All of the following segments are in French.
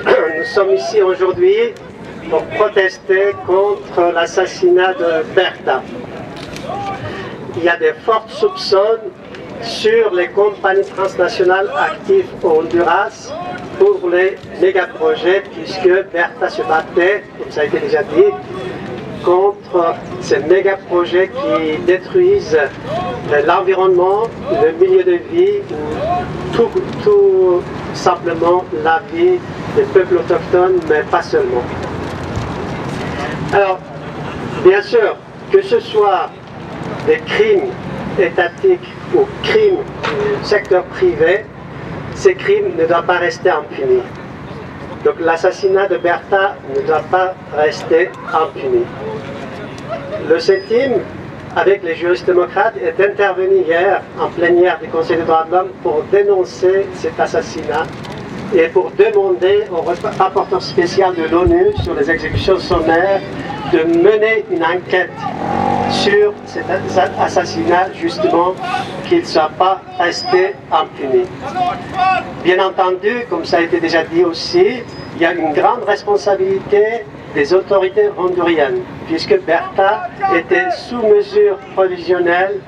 nous sommes ici aujourd'hui pour protester contre l'assassinat de Berta. Il y a de forts soupçons sur les compagnies transnationales actives au Honduras pour les méga-projets, puisque Berta se battait, comme ça a été déjà dit, contre ces méga-projets qui détruisent l'environnement, le milieu de vie, tout simplement la vie des peuples autochtones, mais pas seulement. Alors, bien sûr, que ce soit des crimes étatiques ou crimes du secteur privé, ces crimes ne doivent pas rester impunis. Donc l'assassinat de Berta ne doit pas rester impuni. Le CETIM, avec les juristes démocrates, est intervenu hier en plénière du Conseil des droits de l'homme pour dénoncer cet assassinat et pour demander au rapporteur spécial de l'ONU sur les exécutions sommaires de mener une enquête sur cet assassinat, justement, qu'il ne soit pas resté impuni. Bien entendu, comme ça a été déjà dit aussi, il y a une grande responsabilité des autorités honduriennes, puisque Berta était sous mesure provisionnelle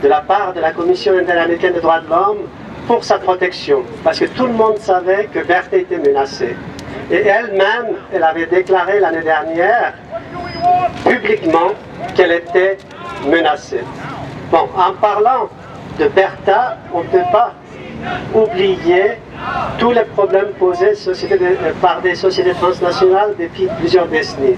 de la part de la Commission interaméricaine des droits de l'homme pour sa protection, parce que tout le monde savait que Berta était menacée. Et elle-même, elle avait déclaré l'année dernière, publiquement, qu'elle était menacée. Bon, en parlant de Berta, on ne peut pas oublier tous les problèmes posés par des sociétés transnationales depuis plusieurs décennies.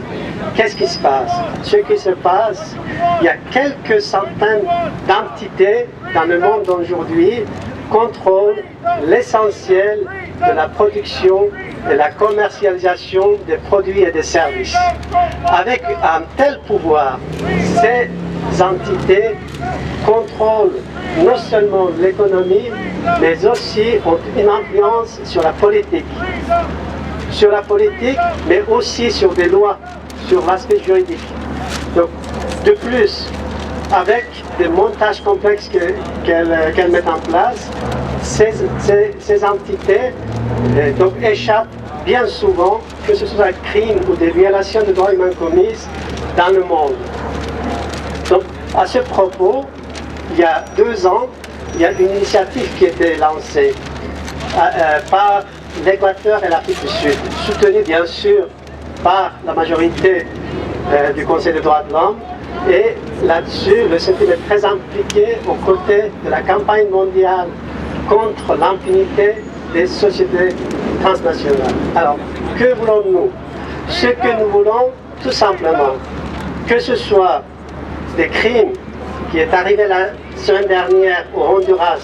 Qu'est-ce qui se passe? Ce qui se passe, il y a quelques centaines d'entités dans le monde aujourd'hui contrôlent l'essentiel de la production et la commercialisation des produits et des services. Avec un tel pouvoir, ces entités contrôlent non seulement l'économie, mais aussi ont une influence sur la politique. Sur la politique, mais aussi sur des lois, sur l'aspect juridique. Donc, de plus, avec des montages complexes qu'elles mettent en place, ces entités donc échappent bien souvent, que ce soit des crimes ou des violations de droits humains commises dans le monde. Donc, à ce propos, il y a 2 ans, il y a une initiative qui a été lancée par l'Équateur et l'Afrique du Sud, soutenue bien sûr par la majorité du Conseil des droits de l'homme. Et là-dessus, le CETIM est très impliqué aux côtés de la campagne mondiale contre l'impunité des sociétés transnationales. Alors, que voulons-nous? Ce que nous voulons, tout simplement, que ce soit des crimes qui est arrivé la semaine dernière au Honduras,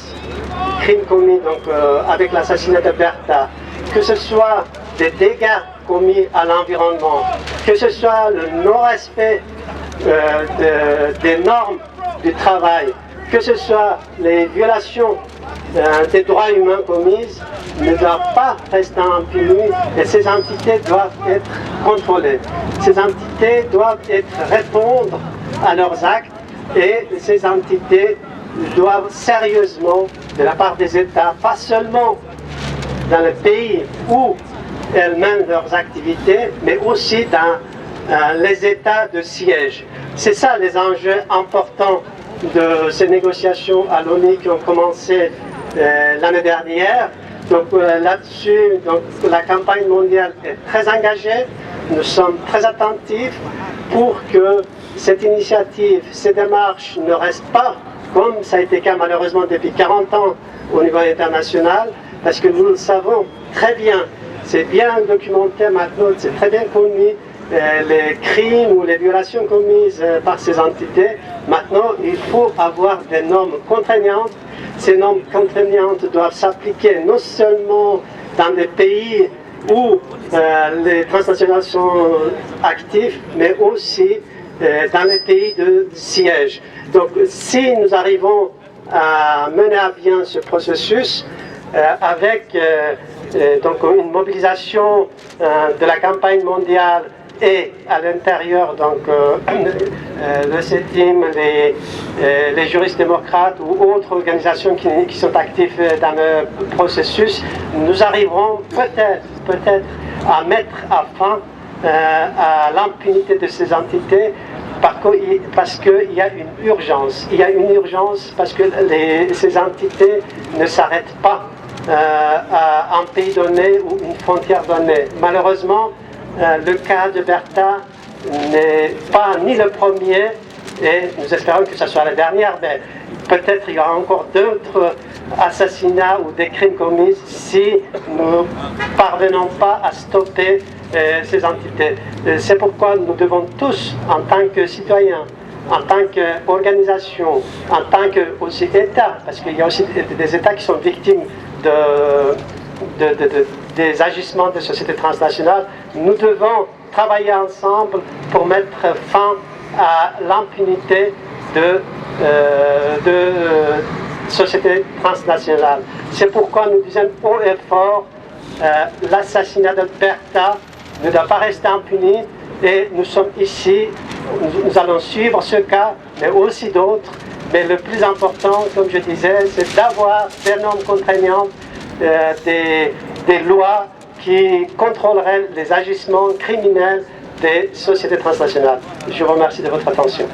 crimes commis donc, avec l'assassinat de Berta, que ce soit des dégâts commis à l'environnement, que ce soit le non-respect des normes du travail, que ce soit les violations des droits humains commises, ne doivent pas rester impunis et ces entités doivent être contrôlées. Ces entités doivent répondre à leurs actes et ces entités doivent sérieusement, de la part des États, pas seulement dans le pays où elles mènent leurs activités, mais aussi dans les États de siège. C'est ça les enjeux importants de ces négociations à l'ONU qui ont commencé l'année dernière. Donc là-dessus, la campagne mondiale est très engagée. Nous sommes très attentifs pour que cette initiative, ces démarches ne restent pas comme ça a été le cas malheureusement depuis 40 ans au niveau international, parce que nous le savons très bien, c'est bien documenté maintenant, c'est très bien connu, les crimes ou les violations commises par ces entités. Maintenant, il faut avoir des normes contraignantes. Ces normes contraignantes doivent s'appliquer non seulement dans des pays où les transnationales sont actives, mais aussi dans les pays de siège. Donc, si nous arrivons à mener à bien ce processus avec donc une mobilisation de la campagne mondiale et à l'intérieur, donc le CETIM, les juristes démocrates ou autres organisations qui sont actives dans le processus, nous arriverons peut-être à mettre fin à l'impunité de ces entités parce qu'il y a une urgence. Il y a une urgence parce que ces entités ne s'arrêtent pas à un pays donné ou une frontière donnée. Malheureusement, le cas de Bertha n'est pas ni le premier, et nous espérons que ce soit la dernière, mais peut-être il y aura encore d'autres assassinats ou des crimes commis si nous ne parvenons pas à stopper ces entités. C'est pourquoi nous devons tous, en tant que citoyens, en tant qu'organisation, en tant que aussi État, parce qu'il y a aussi des États qui sont victimes des agissements des sociétés transnationales, nous devons travailler ensemble pour mettre fin à l'impunité de sociétés transnationales. C'est pourquoi nous disons haut et fort, l'assassinat de Bertha ne doit pas rester impuni, et nous sommes ici, nous allons suivre ce cas, mais aussi d'autres. Mais le plus important, comme je disais, c'est d'avoir des normes contraignantes, des lois qui contrôleraient les agissements criminels des sociétés transnationales. Je vous remercie de votre attention.